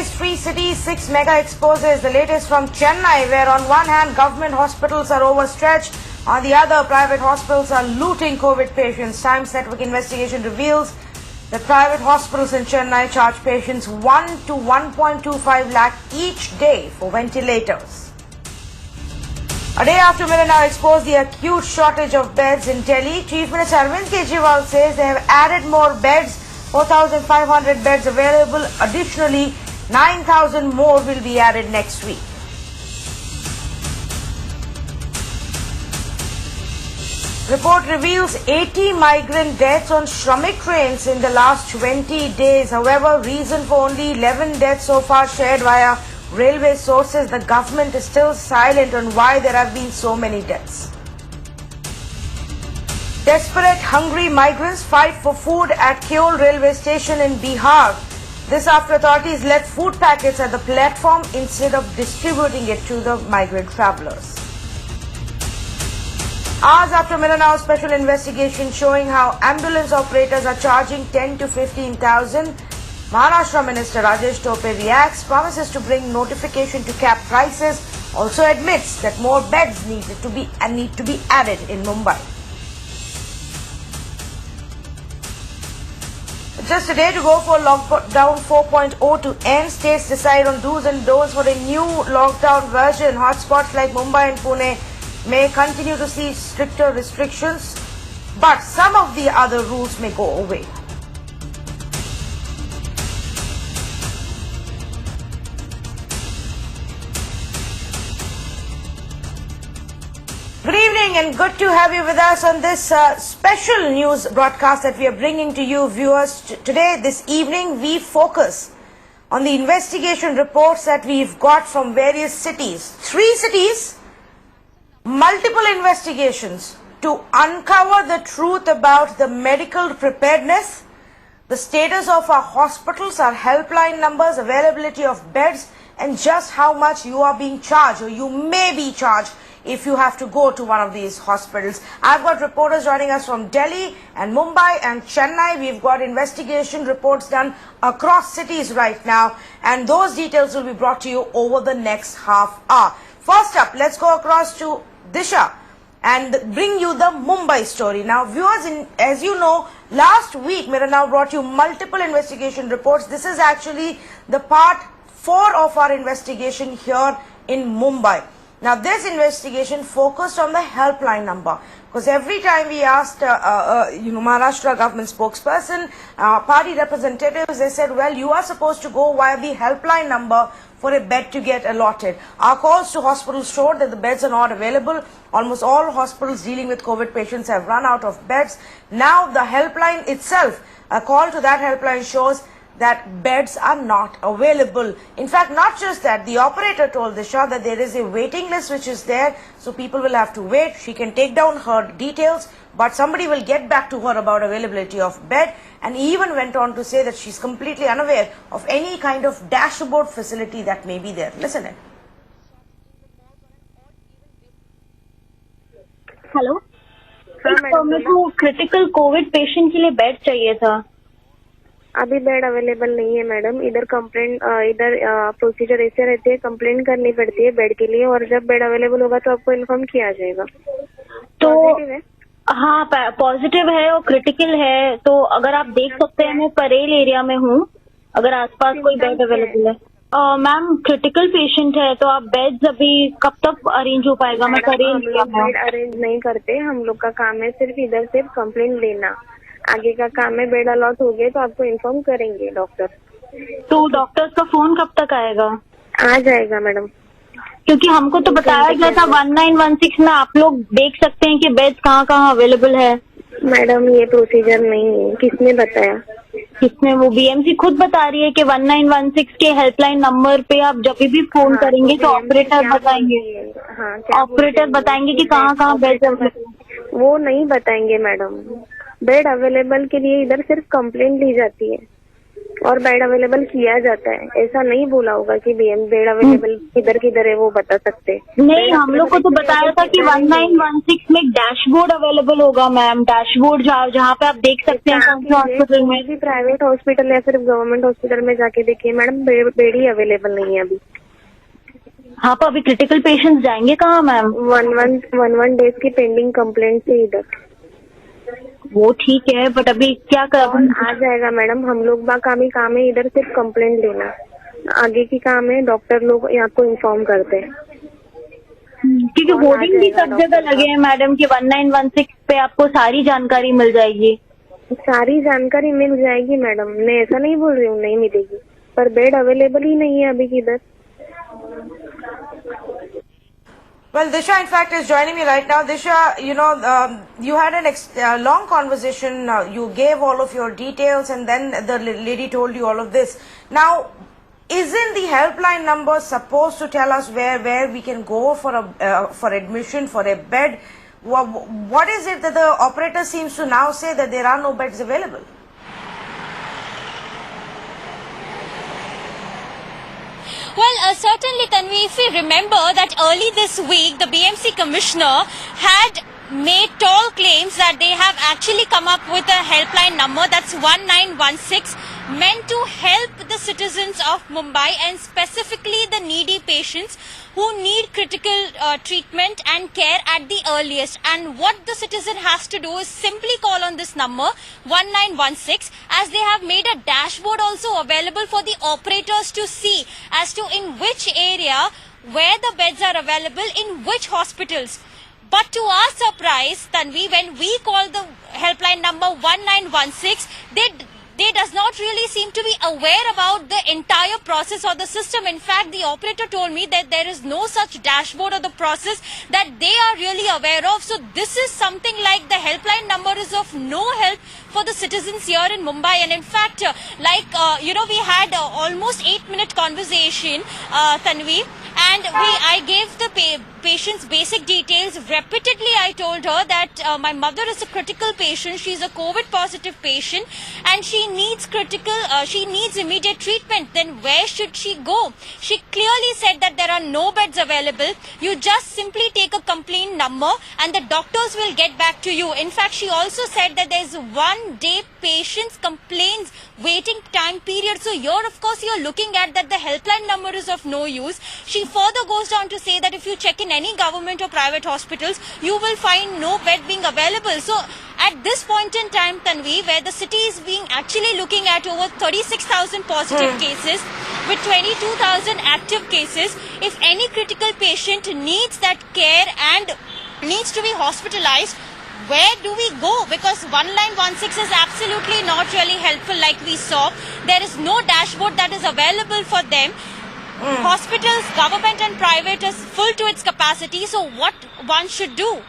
Today's three cities, six mega exposes. The latest from Chennai, where on one hand government hospitals are overstretched, on the other private hospitals are looting COVID patients. Times Network investigation reveals that private hospitals in Chennai charge patients 1 to 1.25 lakh each day for ventilators. A day after Milanau exposed the acute shortage of beds in Delhi, Chief Minister Arvind Kejriwal says they have added more beds, 4,500 beds available. Additionally, 9,000 more will be added next week. Report reveals 80 migrant deaths on Shramik trains in the last 20 days. However, reason for only 11 deaths so far shared via railway sources. The government is still silent on why there have been so many deaths. Desperate, hungry migrants fight for food at Keol railway station in Bihar. This after authorities left food packets at the platform instead of distributing it to the migrant travellers. Hours after Milanau special investigation showing how ambulance operators are charging 10 to 15,000, Maharashtra Minister Rajesh Tope reacts, promises to bring notification to cap prices, also admits that more beds need to be added in Mumbai. Just a day to go for lockdown 4.0 to end. States decide on do's and don'ts for a new lockdown version. Hotspots like Mumbai and Pune may continue to see stricter restrictions, but some of the other rules may go away. Good evening and good to have you with us on this special news broadcast that we are bringing to you viewers. Today, this evening, we focus on the investigation reports that we've got from various cities. 3 cities, multiple investigations to uncover the truth about the medical preparedness, the status of our hospitals, our helpline numbers, availability of beds, and just how much you are being charged or you may be charged if you have to go to one of these hospitals. I've got reporters joining us from Delhi and Mumbai and Chennai. We've got investigation reports done across cities right now, and those details will be brought to you over the next half hour. First up, let's go across to Disha and bring you the Mumbai story. Now, viewers, as you know, last week Milanau brought you multiple investigation reports. This is actually the part 4 of our investigation here in Mumbai. Now, this investigation focused on the helpline number, because every time we asked, Maharashtra government spokesperson, party representatives, they said, well, you are supposed to go via the helpline number for a bed to get allotted. Our calls to hospitals showed that the beds are not available. Almost all hospitals dealing with COVID patients have run out of beds. Now, the helpline itself, a call to that helpline shows that beds are not available. In fact, not just that, the operator told Disha that there is a waiting list which is there, so people will have to wait. She can take down her details, but somebody will get back to her about availability of bed, and even went on to say that she's completely unaware of any kind of dashboard facility that may be there. Listen in. Hello sir, मेरे को critical Covid patient के लिए bed चाहिए था। अभी bed available नहीं है madam. इधर कंप्लेंट प्रोसीजर ऐसे रहती है, कंप्लेंट करनी पड़ती है बेड के लिए, और जब बेड अवेलेबल होगा तो आपको इन्फॉर्म किया जाएगा। तो पॉजिटिव है? हाँ, पॉजिटिव है और क्रिटिकल है। तो अगर आप देख सकते हैं, मैं परेल एरिया में हूँ, अगर आसपास कोई बेड अवेलेबल है। मैम, क्रिटिकल पेशेंट है, तो आप बेड्स अभी कब तक अरेंज हो पाएगा? मैं परेल एरिया में। बेड अरेंज नहीं करते, हम लोग का काम है सिर्फ इधर से कंप्लेंट लेना। आगे का काम है, बेड अलॉट हो गए तो आपको इन्फॉर्म करेंगे डॉक्टर। तो डॉक्टर्स का फोन कब तक आएगा? आ जाएगा मैडम, क्योंकि हमको तो बताया गया था 1916 में आप लोग देख सकते हैं कि बेड्स कहाँ कहाँ अवेलेबल है। मैडम, ये प्रोसीजर नहीं है। किसने बताया? किसने? वो बीएमसी खुद बता रही है कि 1916 के हेल्पलाइन नंबर पे आप जब भी फोन करेंगे तो ऑपरेटर बताएंगे। हाँ, ऑपरेटर बताएंगे कि कहाँ कहाँ बेड अवेलेबल। वो नहीं बताएंगे मैडम। बेड अवेलेबल के लिए इधर सिर्फ कंप्लेंट ली जाती है। और बेड अवेलेबल किया जाता है, ऐसा नहीं बोला होगा कि बेड अवेलेबल किधर किधर है वो बता सकते। नहीं, हम लोग को तो बताया था कि 1916 में डैशबोर्ड अवेलेबल होगा मैम, डैशबोर्ड जहाँ पे आप देख सकते हैं कौन से हॉस्पिटल में भी, प्राइवेट हॉस्पिटल या फिर गवर्नमेंट हॉस्पिटल में जाके देखिए मैडम, बेड ही अवेलेबल नहीं है अभी। हाँ, तो अभी क्रिटिकल पेशेंट्स जाएंगे कहाँ मैम? 11 डेज की पेंडिंग कंप्लेंट से इधर। वो ठीक है, बट अभी क्या कर आ जाएगा मैडम, हम लोग काम है इधर सिर्फ कंप्लेंट लेना, आगे की काम है डॉक्टर लोग आपको इन्फॉर्म करते हैं। क्योंकि होर्डिंग भी सब जगह लगे हैं मैडम कि 1916 पे आपको सारी जानकारी मिल जाएगी। सारी जानकारी मिल जाएगी मैडम, मैं ऐसा नहीं बोल रही हूँ नहीं मिलेगी, पर बेड अवेलेबल ही नहीं है अभी किधर। Well, Disha, in fact, is joining me right now. Disha, you had a long conversation. You gave all of your details, and then the lady told you all of this. Now, isn't the helpline number supposed to tell us where we can go for admission, for a bed? What is it that the operator seems to now say that there are no beds available? Well, certainly, Tanvi, if we remember that early this week, the BMC commissioner had made tall claims that they have actually come up with a helpline number that's 1916, meant to help the citizens of Mumbai and specifically the needy patients who need critical treatment and care at the earliest. And what the citizen has to do is simply call on this number 1916, as they have made a dashboard also available for the operators to see as to in which area where the beds are available in which hospitals. But to our surprise, Tanvi, when we call the helpline number 1916, they does not really seem to be aware about the entire process or the system. In fact, the operator told me that there is no such dashboard or the process that they are really aware of. So this is something like the helpline number is of no help for the citizens here in Mumbai. And in fact, we had almost 8-minute conversation, Tanvi, and I gave the patient's basic details. Repeatedly, I told her that my mother is a critical patient. She's a COVID positive patient and she needs immediate treatment. Then where should she go? She clearly said that there are no beds available. You just simply take a complaint number and the doctors will get back to you. In fact, she also said that there's 1 day patients complaints waiting time period. So here, of course, you're looking at that the helpline number is of no use. She further goes down to say that if you check in any government or private hospitals, you will find no bed being available. So at this point in time, Tanvi, where the city is being actually looking at over 36,000 positive cases with 22,000 active cases, if any critical patient needs that care and needs to be hospitalized, where do we go? Because 1916 is absolutely not really helpful like we saw. There is no dashboard that is available for them. Hospitals, government and private is full to its capacity. So what one should do?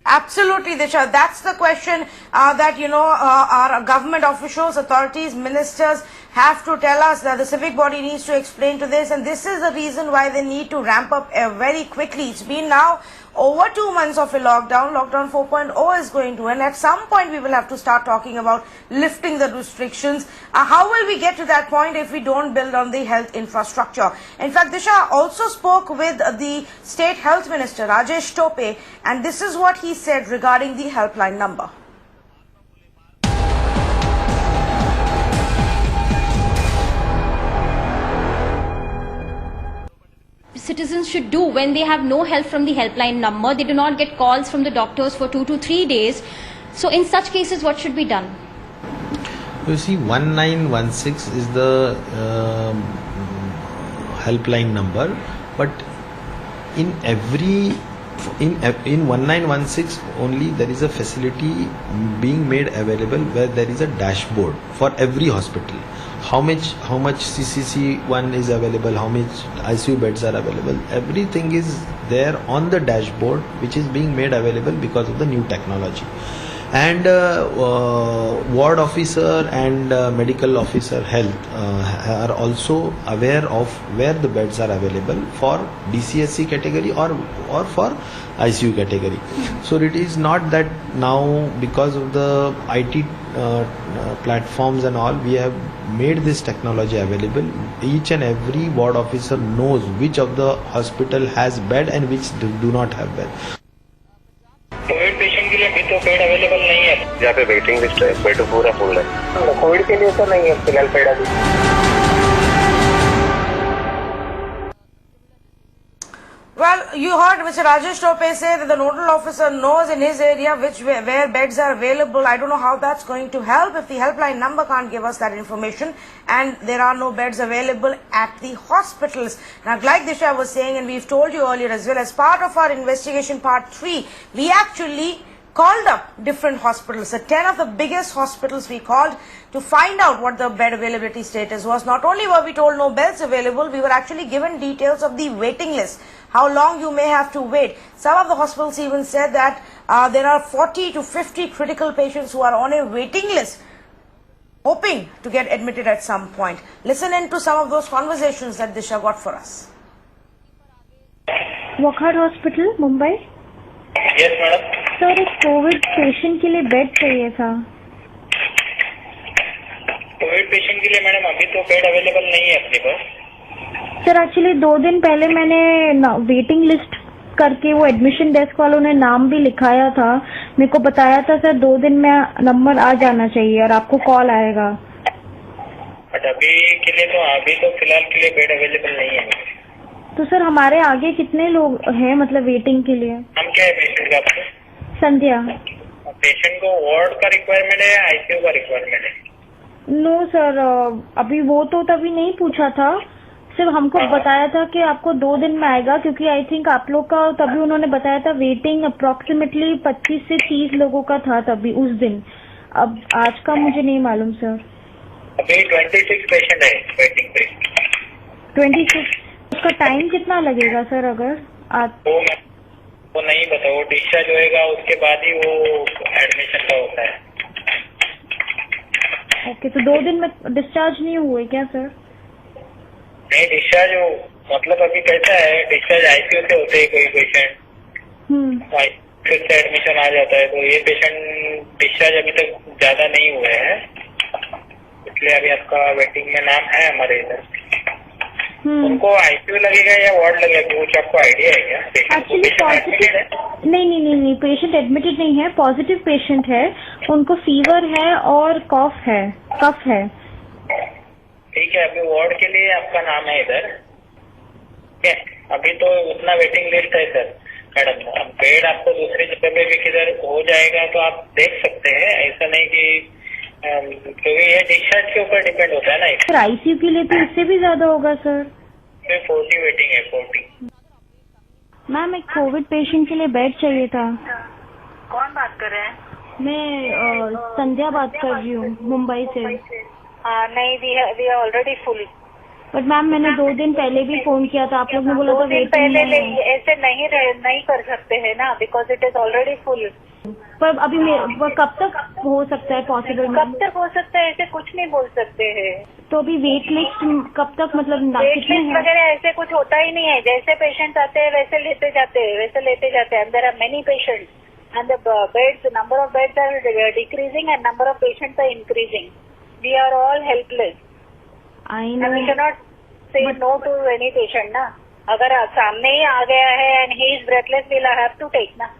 Absolutely, Disha. That's the question that, our government officials, authorities, ministers have to tell us, that the civic body needs to explain to this. And this is the reason why they need to ramp up very quickly. It's been now over 2 months of a lockdown. Lockdown 4.0 is going to end. At some point, we will have to start talking about lifting the restrictions. How will we get to that point if we don't build on the health infrastructure? In fact, Disha also spoke with the State Health Minister, Rajesh Tope, and this is what he said regarding the helpline number. Citizens should do when they have no help from the helpline number. They do not get calls from the doctors for 2 to 3 days. So in such cases, what should be done? You see, 1916 is the helpline number, but in 1916 only there is a facility being made available where there is a dashboard for every hospital. How much CCC1 is available, how much ICU beds are available, everything is there on the dashboard, which is being made available because of the new technology. and ward officer and medical officer health are also aware of where the beds are available for DCSC category or for ICU category. So it is not that now because of the IT platforms and all, we have made this technology available. Each and every ward officer knows which of the hospital has bed and which do not have bed. Covid patient के लिए अभी तो bed available नहीं है, जहाँ पे waiting list है bed पूरा फुल है। कोविड के लिए तो नहीं है फिलहाल बेड अभी। Well, you heard Mr. Rajesh Tope say that the nodal officer knows in his area where beds are available. I don't know how that's going to help if the helpline number can't give us that information and there are no beds available at the hospitals. Now, like Disha was saying, and we've told you earlier as well, as part of our investigation part 3, we actually called up different hospitals, the 10 of the biggest hospitals we called to find out what the bed availability status was. Not only were we told no beds available, we were actually given details of the waiting list, how long you may have to wait. Some of the hospitals even said that there are 40 to 50 critical patients who are on a waiting list, hoping to get admitted at some point. Listen in to some of those conversations that Disha got for us. Wockhardt hospital Mumbai. Yes madam. Sir, एक Covid patient के लिए bed चाहिए था। Covid patient के लिए madam अभी तो bed available नहीं है अपने पास। सर, एक्चुअली 2 दिन पहले मैंने वेटिंग लिस्ट करके वो एडमिशन डेस्क वालों ने नाम भी लिखाया था, मेरे को बताया था सर 2 दिन में नंबर आ जाना चाहिए और आपको कॉल आएगा। बट अभी के लिए तो फिलहाल के लिए बेड अवेलेबल नहीं है। तो सर, हमारे आगे कितने लोग हैं मतलब वेटिंग के लिए? हम क्या है पेशेंट का आपको? संध्या। पेशेंट को वार्ड का रिक्वायरमेंट है या आईसीयू का रिक्वायरमेंट है? नो सर, अभी वो तो तभी नहीं पूछा था, सिर्फ हमको बताया था कि आपको 2 दिन में आएगा, क्योंकि आई थिंक आप लोग का तभी उन्होंने बताया था वेटिंग अप्रोक्सीमेटली 25 से 30 लोगों का था तभी उस दिन। अब आज का मुझे नहीं मालूम सर। अभी 26 पेशेंट है वेटिंग पे। 26। उसका टाइम कितना लगेगा सर अगर आप? वो नहीं पता, वो डिस्चार्ज होएगा उसके बाद ही वो एडमिशन का होता है। ओके, तो 2 दिन में डिस्चार्ज नहीं हुए क्या सर? नहीं, डिस्चार्ज मतलब अभी कैसा है, डिस्चार्ज आईसीयू से होते हैं कोई पेशेंट, फिर से एडमिशन आ जाता है। तो ये पेशेंट डिस्चार्ज अभी तक ज्यादा नहीं हुए हैं, इसलिए अभी आपका वेटिंग में नाम है हमारे इधर। उनको आईसीयू लगेगा या वार्ड लगेगा, कुछ आपको आइडिया है क्या? एक्चुअली पॉजिटिव नहीं, पेशेंट एडमिटेड नहीं है, पॉजिटिव पेशेंट है, उनको फीवर है और कफ है। ठीक है, अभी वार्ड के लिए आपका नाम है इधर। ठीक है, अभी तो उतना वेटिंग लिस्ट है सर मैडम। अब बेड आपको दूसरी जगह पे भी किधर हो जाएगा तो आप देख सकते हैं, ऐसा नहीं कि क्योंकि ये डिस्चार्ज के ऊपर डिपेंड होता है ना। सर, आईसीयू के लिए तो इससे भी ज्यादा होगा सर। 40 वेटिंग है, 40। मैम, एक कोविड पेशेंट के लिए बेड चाहिए था। कौन बात कर रहे हैं? मैं संध्या बात कर रही हूँ मुंबई से। नहीं, we are already full. But ma'am, मैंने 2 दिन पहले भी फोन किया था, आप लोग ने बोला था वेटिंग में। ऐसे नहीं कर सकते हैं ना, because it is already full. पर अभी कब तक हो सकता है पॉसिबल? कब तक हो सकता है, ऐसे कुछ नहीं बोल सकते हैं। तो अभी वेट लिस्ट कब तक मतलब वेट लिस्ट वगैरह ऐसे कुछ होता ही नहीं है। जैसे पेशेंट आते हैं वैसे लेते जाते हैं। There are many patients and the beds, number of beds are decreasing and number of patients are increasing. We are all helpless. I know, we can not say no to any patient ना। अगर सामने ही आ गया है and he is breathless, we will have to take ना।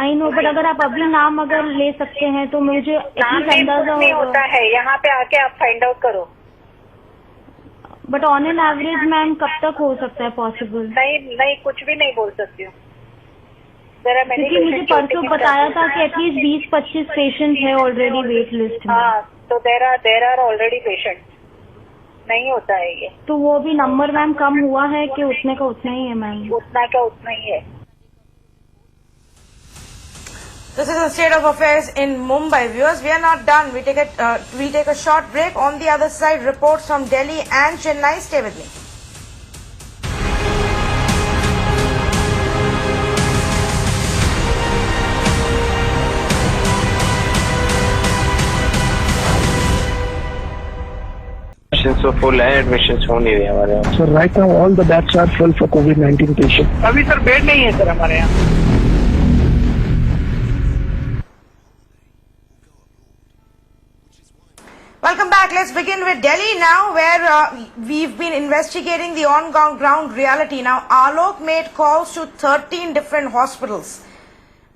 I no, but अगर आप अभी नाम अगर ले सकते हैं तो मुझे अंदाजा नहीं होता है। यहाँ पे आके आप फाइंड आउट करो। But on an average ma'am कब तक हो सकता है पॉसिबल? नहीं, कुछ भी नहीं बोल सकती हूँ। क्योंकि मुझे परसों बताया था कि एटलीस्ट 20-25 पेशेंट है ऑलरेडी वेट लिस्ट में। हाँ, तो देर आर ऑलरेडी पेशेंट। नहीं होता है ये। तो वो भी नंबर मैम कम हुआ है कि उतने का उतना ही है मैम? उतना का उतना ही है। This is the state of affairs in Mumbai. Viewers, we are not done. We'll take a short break. On the other side, reports from Delhi and Chennai. Stay with me. Admission तो full है, admission हो नहीं रहे हमारे यहाँ। Sir right now all the beds are full for COVID-19 patient. अभी sir bed नहीं है सर हमारे यहाँ। Welcome back. Let's begin with Delhi now, where we've been investigating the on-ground reality. Now, Alok made calls to 13 different hospitals.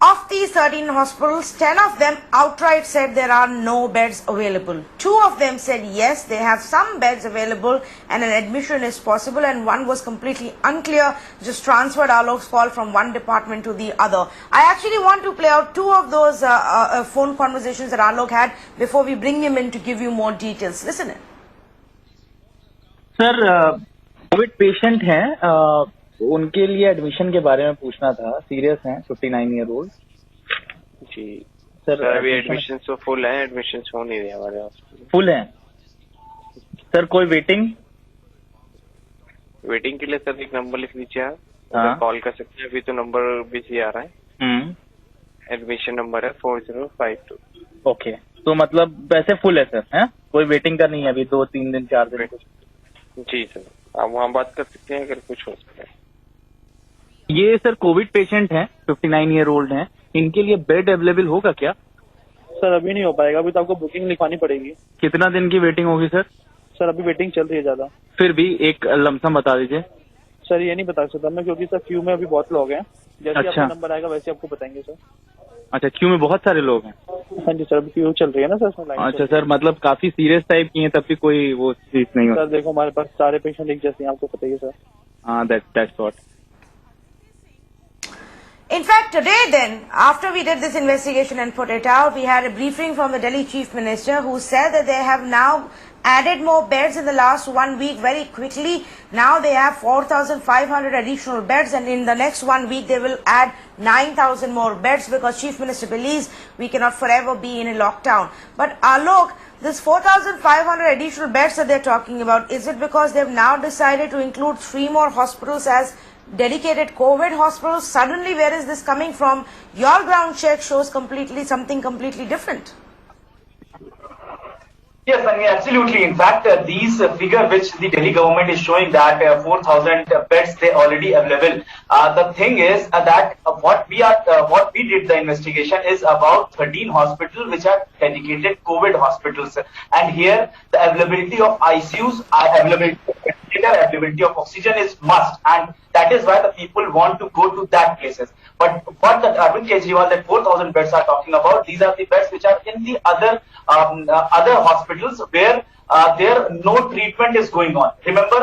Of these 13 hospitals, 10 of them outright said there are no beds available. 2 of them said yes, they have some beds available and an admission is possible, and one was completely unclear, just transferred Alok's call from one department to the other. I actually want to play out 2 of those phone conversations that Alok had before we bring him in to give you more details. Listen in. Sir Covid patient हैं, उनके लिए admission के बारे में पूछना था। Serious हैं, 59 year old. जी sir अभी एडमिशन तो फुल है, एडमिशन हो नहीं रहे हमारे यहाँ। फुल हैं सर। कोई वेटिंग के लिए सर एक नंबर लिख लीजिए आप, कॉल कर सकते हैं। अभी तो नंबर बिजी आ रहा है। एडमिशन नंबर है 4052। ओके, तो मतलब वैसे फुल है सर, हैं? कोई वेटिंग का नहीं है अभी 2-3 दिन 4 दिन कुछ? जी सर, आप वहाँ बात कर सकते हैं अगर कुछ हो सकता है। ये सर कोविड पेशेंट हैं, 59 ईयर ओल्ड हैं, इनके लिए बेड अवेलेबल होगा क्या? सर अभी नहीं हो पाएगा, अभी तो आपको बुकिंग लिखवानी पड़ेगी। कितना दिन की वेटिंग होगी सर? सर अभी वेटिंग चल रही है ज्यादा। फिर भी एक लमसम बता दीजिए। सर ये नहीं बता सकता मैं, क्योंकि सर क्यू में अभी बहुत लोग हैं। जैसे अच्छा। आपका नंबर आएगा वैसे आपको बताएंगे सर। अच्छा, क्यू में बहुत सारे लोग हैं? हाँ जी सर, अभी क्यू चल रही है ना सर उसमें लाइन। अच्छा सर, मतलब काफी सीरियस टाइप की है, तब भी कोई वो चीज नहीं होती? सर देखो हमारे पास सारे पेशेंट एक जैसे हैं, आपको पता ही है सर। हाँ, that's what. In fact, today then, after we did this investigation and put it out, we had a briefing from the Delhi Chief Minister who said that they have now added more beds in the last 1 week very quickly. Now they have 4,500 additional beds, and in the next 1 week they will add 9,000 more beds, because Chief Minister believes we cannot forever be in a lockdown. But Alok, this 4,500 additional beds that they're talking about, is it because they've now decided to include 3 more hospitals as dedicated COVID hospitals? Suddenly, where is this coming from? Your ground check shows something completely different. Yes, I mean, absolutely. In fact, these figure which the Delhi government is showing, that 4,000 beds they already available. The thing is that what we did the investigation is about 13 hospitals which are dedicated COVID hospitals, and here the availability of ICUs, availability of oxygen is must, and that is why the people want to go to that places. But what the Arvind Kejriwal, that 4,000 beds are talking about, these are the beds which are in the other hospitals where there no treatment is going on. Remember,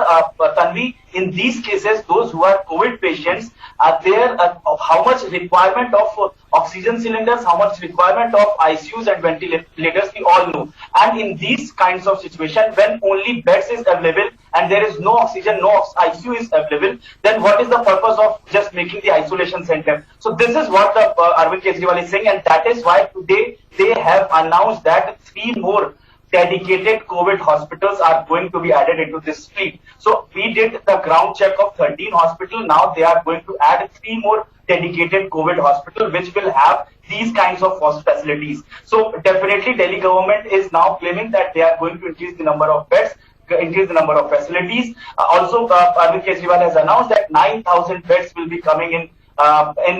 Tanvi, in these cases, those who are COVID patients, how much requirement of oxygen cylinders, how much requirement of ICUs and ventilators, we all know. And in these kinds of situations, when only beds is available and there is no oxygen, no ICU is available, then what is the purpose of just making the isolation center? So this is what the Arvind Kejriwal is saying, and that is why today they have announced that 3 more dedicated COVID hospitals are going to be added into this fleet. So we did the ground check of 13 hospitals. Now they are going to add 3 more dedicated COVID hospitals, which will have these kinds of facilities. So definitely Delhi government is now claiming that they are going to increase the number of beds, increase the number of facilities. Also, Arvind Kejriwal has announced that 9,000 beds will be coming in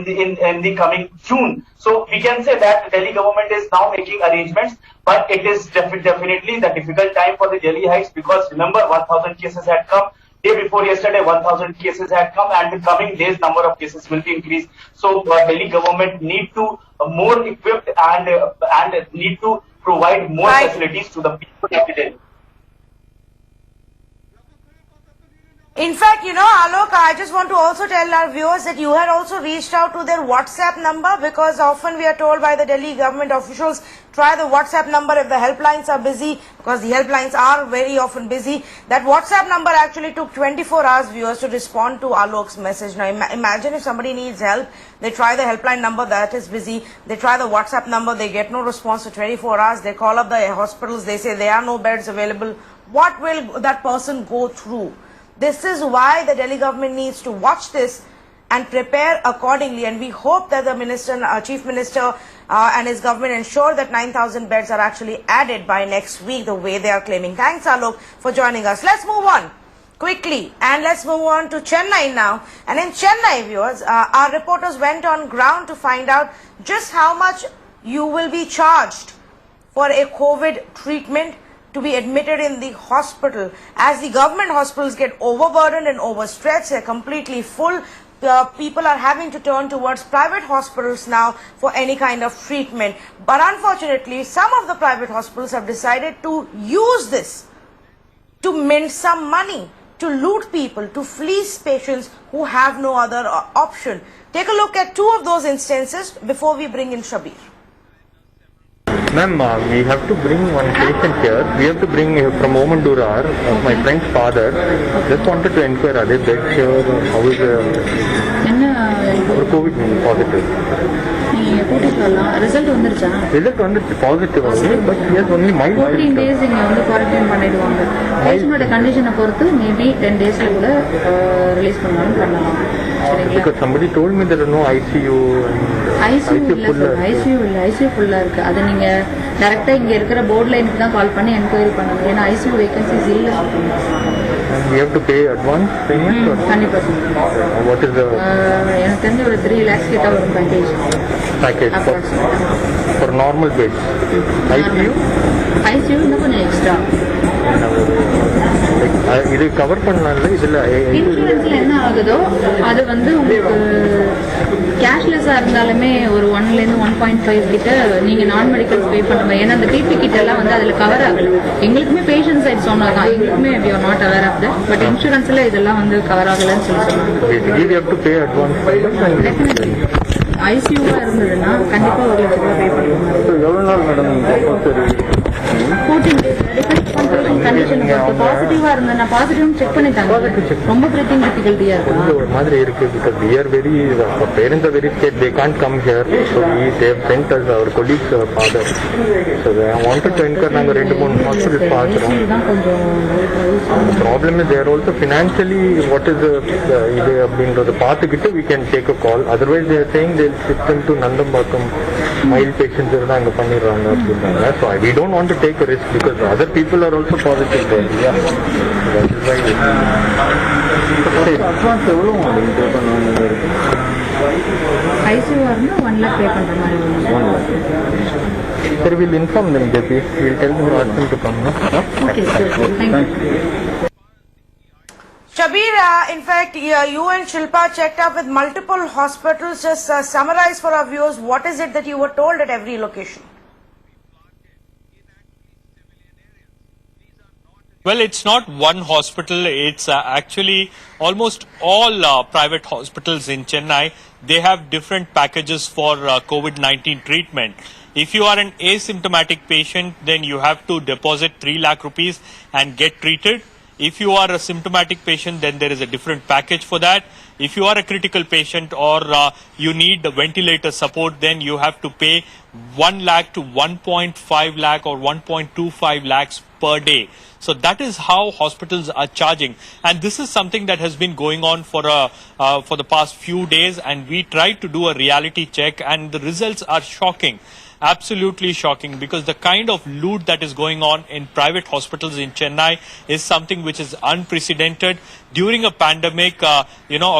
the coming June. So we can say that the Delhi government is now making arrangements, but it is definitely the difficult time for the Delhi Heights, because remember, 1,000 cases had come. Day before yesterday, 1,000 cases had come, and in the coming days, number of cases will be increased. So Delhi government need to more equipped and need to provide more facilities to the people of Delhi. In fact, you know, Alok, I just want to also tell our viewers that you had also reached out to their WhatsApp number, because often we are told by the Delhi government officials, try the WhatsApp number if the helplines are busy, because the helplines are very often busy. That WhatsApp number actually took 24 hours, viewers, to respond to Alok's message. Now, imagine if somebody needs help, they try the helpline number, that is busy. They try the WhatsApp number, they get no response for 24 hours. They call up the hospitals, they say there are no beds available. What will that person go through? This is why the Delhi government needs to watch this and prepare accordingly. And we hope that the Chief Minister and his government ensure that 9,000 beds are actually added by next week, the way they are claiming. Thanks, Alok, for joining us. Let's move on quickly, and let's move on to Chennai now. And in Chennai, viewers, our reporters went on ground to find out just how much you will be charged for a COVID treatment to be admitted in the hospital. As the government hospitals get overburdened and overstretched, they're completely full. People are having to turn towards private hospitals now for any kind of treatment. But unfortunately, some of the private hospitals have decided to use this to mint some money, to loot people, to fleece patients who have no other option. Take a look at two of those instances before we bring in Shabir. Ma'am, we have to bring one patient here. We have to bring from Omandurar, my friend's father. Just wanted to inquire, are they beds here? How is COVID positive? Result வந்துருச்சா? Result வந்துருச்சு positive ஆகுது. But here only mild 14 days இங்க வந்து quarantine பண்ணிடுவாங்க. பேஷண்டோட கண்டிஷனை பொறுத்து maybe 10 daysல கூட release பண்ணலாம். Because somebody told me there are no ICU. ICU இல்ல, ICU ஃபுல்லா இருக்கு. அது நீங்க டைரக்டா இங்க இருக்கிற போர்ட் லைனுக்கு தான் கால் பண்ணி என்கொயரி பண்ணணும். ஏன்னா ICU வேகன்சிஸ் இல்ல. We have to pay advance payment? கண்டிப்பா. What is the எனக்கு தெரிஞ்ச ஒரு 3 lakhs கிட்ட வரும் package for normal beds. ICU இன்னும் கொஞ்சம் எக்ஸ்ட்ரா. இது கவர் பண்ணலாம்ல இதுல இன்சூரன்ஸ்ல என்ன ஆகுதோ அது வந்து உங்களுக்கு கேஷ்லெஸ்ஸா இருந்தாலுமே ஒரு 1 ல இருந்து 1.5 கிட்ட நீங்க நான் மெடிக்கல் பே பண்ணுங்க. ஏன்னா அந்த பிபி கிட் எல்லாம் வந்து அதுல கவர் ஆகல. எங்களுக்குமே பேஷண்ட் சைட் சொன்னாங்க, எங்களுக்குமே we are not aware of that. But இன்சூரன்ஸ்ல இதெல்லாம் வந்து கவர் ஆகலன்னு சொன்னாங்க. We have to pay advance payment. ஐசியூவா இருந்ததுன்னா கண்டிப்பா 1 லட்சம் ரூபாய் பே பண்ணுவாங்க. எவ்வளவு நாள் மேடம் 14 days கண்டிஷன் பாசிட்டிவா இருந்தா பாசிட்டிவ் செக் பண்ணிட்டாங்க. ரொம்ப பிரீத்திங் டிஃபிகல்ட்டியா இருக்கு. ஒரு மாதிரி இருக்கு. because we are very parents are very scared, they can't come here, so they have sent us our colleagues father, so I wanted to encourage. நாங்க 2-3 hospitals பார்க்கிறோம். the problem is they are also financially what is இது அப்படிங்கறது பார்த்துக்கிட்டு we can take a call. Otherwise they are saying they'll shift them to Nandambakkam mild patients இருந்தா அங்க பண்ணிடுறாங்க அப்படின்றாங்க. so we don't want to take a risk because other people are also positive there. Yeah, that is why advance எவ்வளவு பே பண்ணுவாங்க? ICU இருந்தா 1 lakh பே பண்ற மாதிரி வரும். Sir, we'll inform them, JP. We'll tell them, ask them to come. No? Okay, sir. Thank you. Shabir, in fact, you and Shilpa checked up with multiple hospitals. Just summarize for our viewers, what is it that you were told at every location? Well, it's not one hospital. It's actually almost all private hospitals in Chennai. They have different packages for COVID-19 treatment. If you are an asymptomatic patient, then you have to deposit 3 lakh rupees and get treated. If you are a symptomatic patient, then there is a different package for that. If you are a critical patient or you need the ventilator support, then you have to pay 1 lakh to 1.5 lakh or 1.25 lakhs per day. So that is how hospitals are charging, and this is something that has been going on for the past few days. And we tried to do a reality check, and the results are shocking. Absolutely shocking, because the kind of loot that is going on in private hospitals in Chennai is something which is unprecedented. During a pandemic,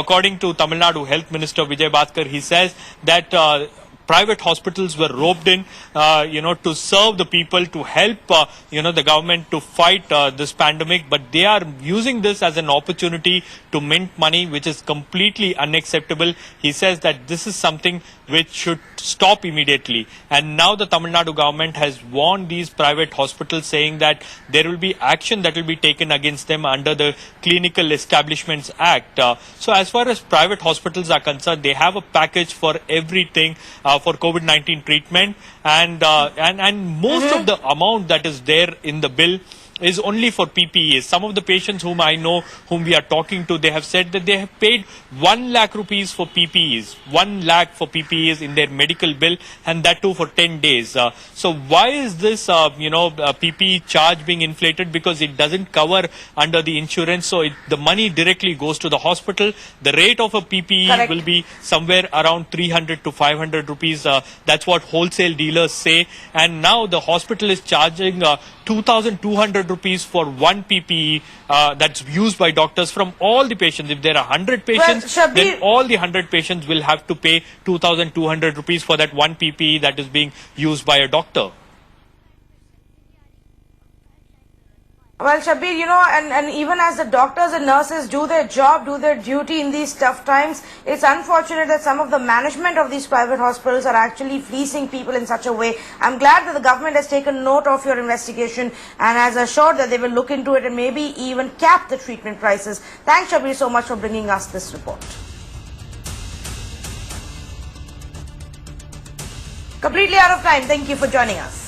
according to Tamil Nadu Health Minister Vijay Bhaskar, he says that private hospitals were roped in, to serve the people, to help, the government to fight this pandemic. But they are using this as an opportunity to mint money, which is completely unacceptable. He says that this is something which should stop immediately. And now the Tamil Nadu government has warned these private hospitals, saying that there will be action that will be taken against them under the Clinical Establishments Act. So as far as private hospitals are concerned, they have a package for everything for COVID-19 treatment, and most of the amount that is there in the bill is only for PPEs. Some of the patients whom I know, whom we are talking to, they have said that they have paid 1 lakh rupees for PPEs, 1 lakh for PPEs in their medical bill, and that too for 10 days. So why is this, PPE charge being inflated? Because it doesn't cover under the insurance, so the money directly goes to the hospital. The rate of a PPE will be somewhere around 300 to 500 rupees. That's what wholesale dealers say. And now the hospital is charging 2,200 rupees for one PPE that's used by doctors from all the patients. If there are 100 patients, then all the 100 patients will have to pay 2,200 rupees for that one PPE that is being used by a doctor. Well, Shabbir, and even as the doctors and nurses do their job, do their duty in these tough times, it's unfortunate that some of the management of these private hospitals are actually fleecing people in such a way. I'm glad that the government has taken note of your investigation and has assured that they will look into it and maybe even cap the treatment prices. Thanks, Shabbir, so much for bringing us this report. Completely out of time. Thank you for joining us.